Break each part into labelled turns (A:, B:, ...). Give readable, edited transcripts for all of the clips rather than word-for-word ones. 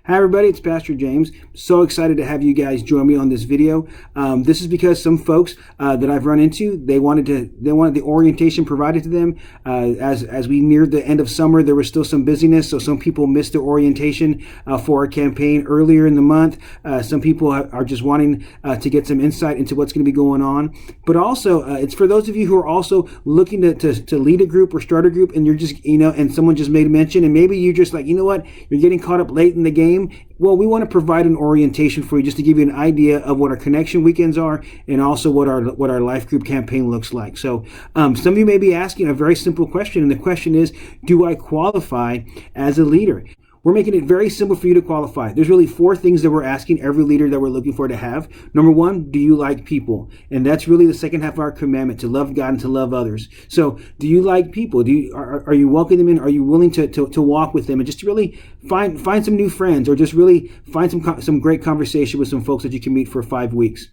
A: Hi everybody, it's Pastor James. So excited to have you guys join me on this video. This is because some folks that I've run into, they wanted the orientation provided to them. As we neared the end of summer, there was still some busyness, so some people missed the orientation for our campaign earlier in the month. Some people are just wanting to get some insight into what's going to be going on. But also, it's for those of you who are also looking to lead a group or start a group, and you're just, and someone just made a mention, and maybe you're just like, you know what, you're getting caught up late in the game. Well, we want to provide an orientation for you just to give you an idea of what our connection weekends are and also what our life group campaign looks like. So some of you may be asking a very simple question, and the question is, do I qualify as a leader? We're making it very simple for you to qualify. There's really 4 things that we're asking every leader that we're looking for to have. Number 1, do you like people? And that's really the second half of our commandment, to love God and to love others. So do you like people? Are you welcoming them in? Are you willing to walk with them and just to really find some new friends, or just really find some great conversation with some folks that you can meet for 5 weeks?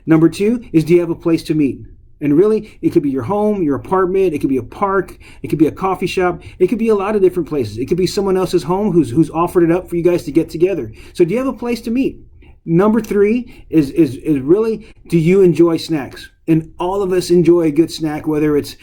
A: Number 2 is, do you have a place to meet? And really, it could be your home, your apartment, it could be a park, it could be a coffee shop, it could be a lot of different places. It could be someone else's home who's offered it up for you guys to get together. So do you have a place to meet? Number 3 is really, do you enjoy snacks? And all of us enjoy a good snack, whether it's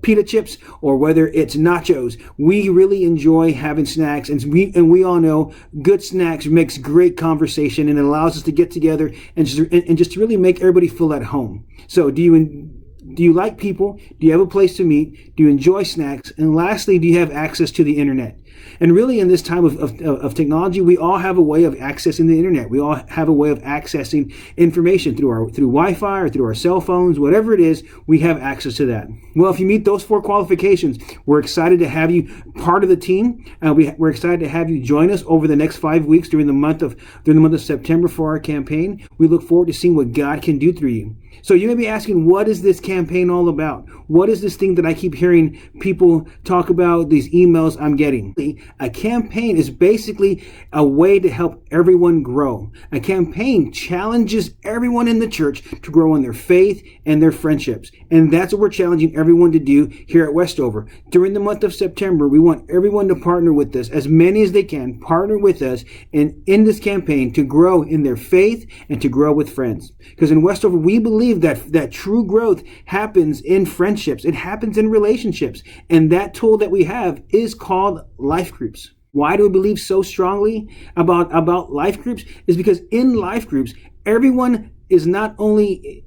A: pita chips or whether it's nachos. We really enjoy having snacks, and we all know good snacks makes great conversation, and it allows us to get together and just to really make everybody feel at home. So do you like people? Do you have a place to meet? Do you enjoy snacks? And lastly, do you have access to the internet? And really, in this time of technology, we all have a way of accessing the internet. We all have a way of accessing information through Wi-Fi or through our cell phones, whatever it is, we have access to that. Well, if you meet those 4 qualifications, we're excited to have you part of the team. We're excited to have you join us over the next 5 weeks during the month of September for our campaign. We look forward to seeing what God can do through you. So you may be asking, what is this campaign all about? What is this thing that I keep hearing people talk about, these emails I'm getting? A campaign is basically a way to help everyone grow. A campaign challenges everyone in the church to grow in their faith and their friendships. And that's what we're challenging everyone to do here at Westover. During the month of September, we want everyone to partner with us, as many as they can, partner with us in this campaign to grow in their faith and to grow with friends. Because in Westover, we believe that true growth happens in friendships. It happens in relationships. And that tool that we have is called life groups. Why do we believe so strongly about life groups? Is because in life groups, everyone is not only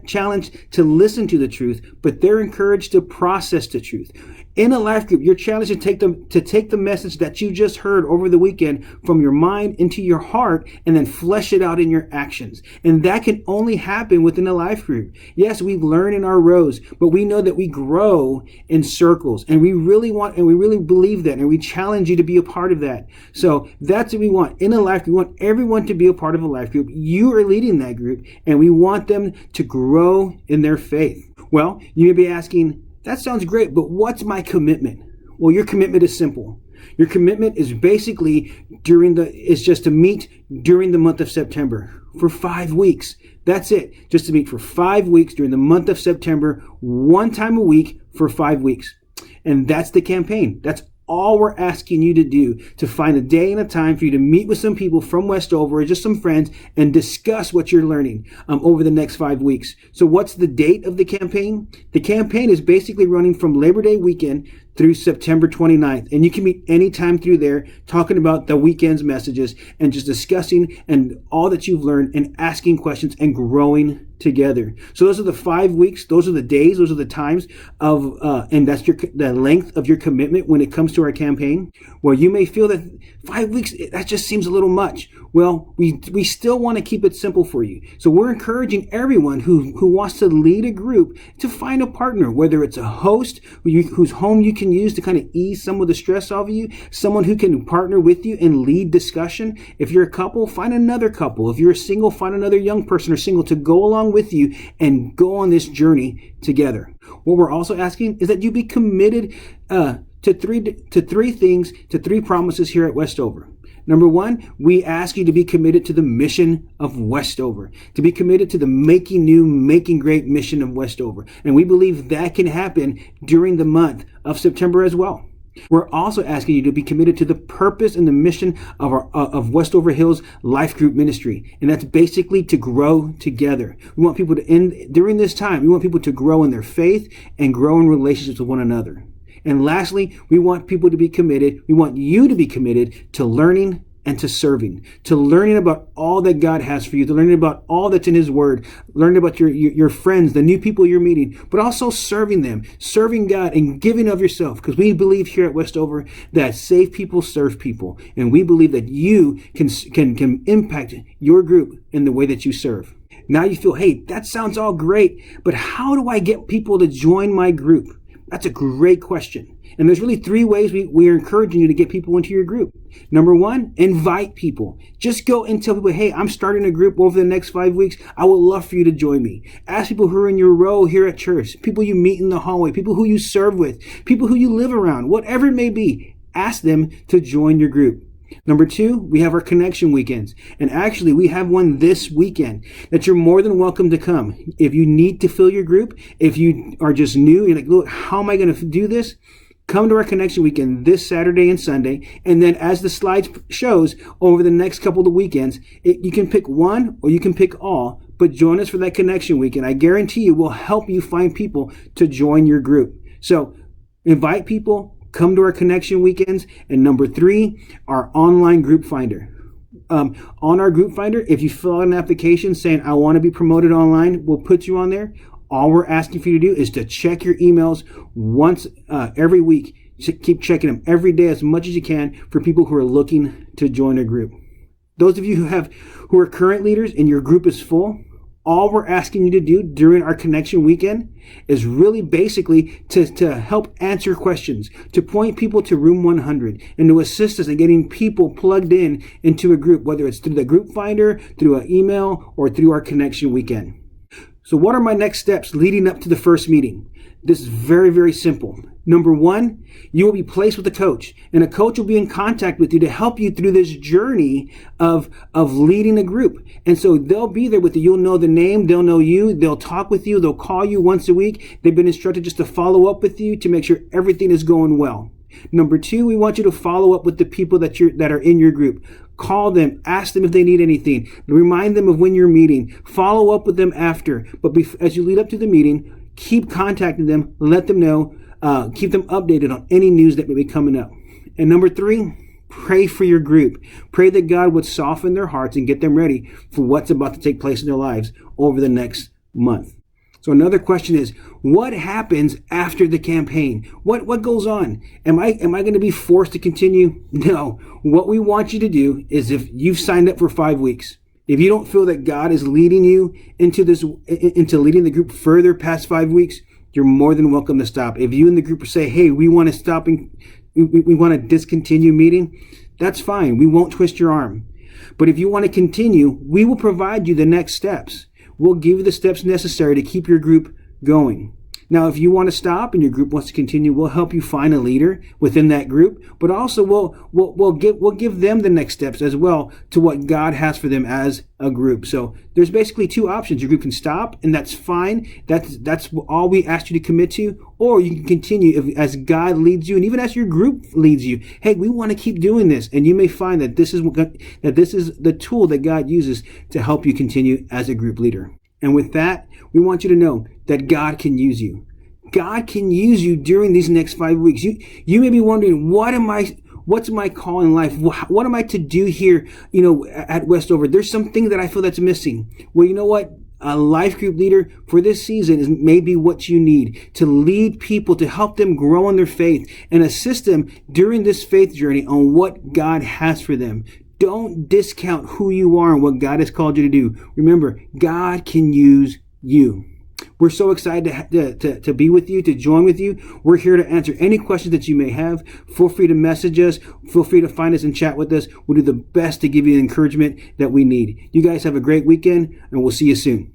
A: challenged to listen to the truth, but they're encouraged to process the truth. In a life group, you're challenged to take the message that you just heard over the weekend from your mind into your heart and then flesh it out in your actions. And that can only happen within a life group. Yes, we learn in our rows, but we know that we grow in circles, and we really believe that, and we challenge you to be a part of that. So that's what we want. In a life group, we want everyone to be a part of a life group. You are leading that group, and we want them to grow in their faith. Well, you may be asking, that sounds great, but what's my commitment? Well, your commitment is simple. Your commitment is basically just to meet during the month of September for 5 weeks. That's it. Just to meet for 5 weeks during the month of September, 1 time a week for 5 weeks. And that's the campaign. That's all we're asking you to do, to find a day and a time for you to meet with some people from Westover, or just some friends, and discuss what you're learning over the next 5 weeks. So what's the date of the campaign? The campaign is basically running from Labor Day weekend through September 29th. And you can meet anytime through there, talking about the weekend's messages and just discussing and all that you've learned and asking questions and growing together. So those are the 5 weeks. Those are the days. Those are the times of, and that's the length of your commitment when it comes to our campaign. Where you may feel that 5 weeks, that just seems a little much. Well, we still want to keep it simple for you. So we're encouraging everyone who wants to lead a group to find a partner, whether it's a host whose home you can use to kind of ease some of the stress off of you, someone who can partner with you and lead discussion. If you're a couple, find another couple. If you're a single, find another young person or single to go along with you and go on this journey together. What we're also asking is that you be committed to three promises here at Westover. Number 1, we ask you to be committed to the mission of Westover, to be committed to the making new, making great mission of Westover. And we believe that can happen during the month of September as well. We're also asking you to be committed to the purpose and the mission of Westover Hills Life Group Ministry. And that's basically to grow together. We want people to during this time, we want people to grow in their faith and grow in relationships with one another. And lastly, we want people to be committed. We want you to be committed to learning and to serving, to learning about all that God has for you, to learning about all that's in His Word, learning about your friends, the new people you're meeting, but also serving them, serving God and giving of yourself. Because we believe here at Westover that saved people serve people. And we believe that you can impact your group in the way that you serve. Now you feel, hey, that sounds all great, but how do I get people to join my group? That's a great question. And there's really 3 ways we are encouraging you to get people into your group. Number 1, invite people. Just go and tell people, hey, I'm starting a group over the next 5 weeks. I would love for you to join me. Ask people who are in your row here at church, people you meet in the hallway, people who you serve with, people who you live around, whatever it may be. Ask them to join your group. Number 2, we have our connection weekends. And actually, we have one this weekend that you're more than welcome to come. If you need to fill your group, if you are just new, you're like, look, how am I going to do this? Come to our connection weekend this Saturday and Sunday. And then as the slides shows, over the next couple of weekends, you can pick one or you can pick all, but join us for that connection weekend. I guarantee you we'll help you find people to join your group. So invite people, come to our connection weekends. And number 3, our online group finder. On our group finder, if you fill out an application saying, I want to be promoted online, we'll put you on there. All we're asking for you to do is to check your emails once every week. Keep checking them every day as much as you can for people who are looking to join a group. Those of you who are current leaders and your group is full, all we're asking you to do during our connection weekend is really basically to help answer questions, to point people to room 100, and to assist us in getting people plugged into a group, whether it's through the group finder, through an email, or through our connection weekend. So what are my next steps leading up to the first meeting? This is very, very simple. Number 1, you will be placed with a coach, and a coach will be in contact with you to help you through this journey of leading a group. And so they'll be there with you. You'll know the name. They'll know you. They'll talk with you. They'll call you once a week. They've been instructed just to follow up with you to make sure everything is going well. Number 2, we want you to follow up with the people that are in your group. Call them, ask them if they need anything, remind them of when you're meeting, follow up with them after. But as you lead up to the meeting, keep contacting them, let them know, keep them updated on any news that may be coming up. And number 3, pray for your group. Pray that God would soften their hearts and get them ready for what's about to take place in their lives over the next month. So another question is, what happens after the campaign? What goes on? Am I going to be forced to continue? No. What we want you to do is, if you've signed up for 5 weeks, if you don't feel that God is leading you into leading the group further past 5 weeks, you're more than welcome to stop. If you and the group say, hey, we want to stop and we want to discontinue meeting, that's fine. We won't twist your arm. But if you want to continue, we will provide you the next steps. We'll give you the steps necessary to keep your group going. Now, if you want to stop and your group wants to continue, we'll help you find a leader within that group, but also we'll give them the next steps as well to what God has for them as a group. So there's basically 2 options. Your group can stop, and that's fine. That's all we asked you to commit to, or you can continue as God leads you, and even as your group leads you. Hey, we want to keep doing this, and you may find that this is the tool that God uses to help you continue as a group leader. And with that, we want you to know that God can use you. God can use you during these next 5 weeks. You may be wondering, what's my call in life? What am I to do here, at Westover? There's something that I feel that's missing. Well, you know what? A life group leader for this season is maybe what you need to lead people, to help them grow in their faith and assist them during this faith journey on what God has for them. Don't discount who you are and what God has called you to do. Remember, God can use you. We're so excited to be with you, to join with you. We're here to answer any questions that you may have. Feel free to message us. Feel free to find us and chat with us. We'll do the best to give you the encouragement that we need. You guys have a great weekend, and we'll see you soon.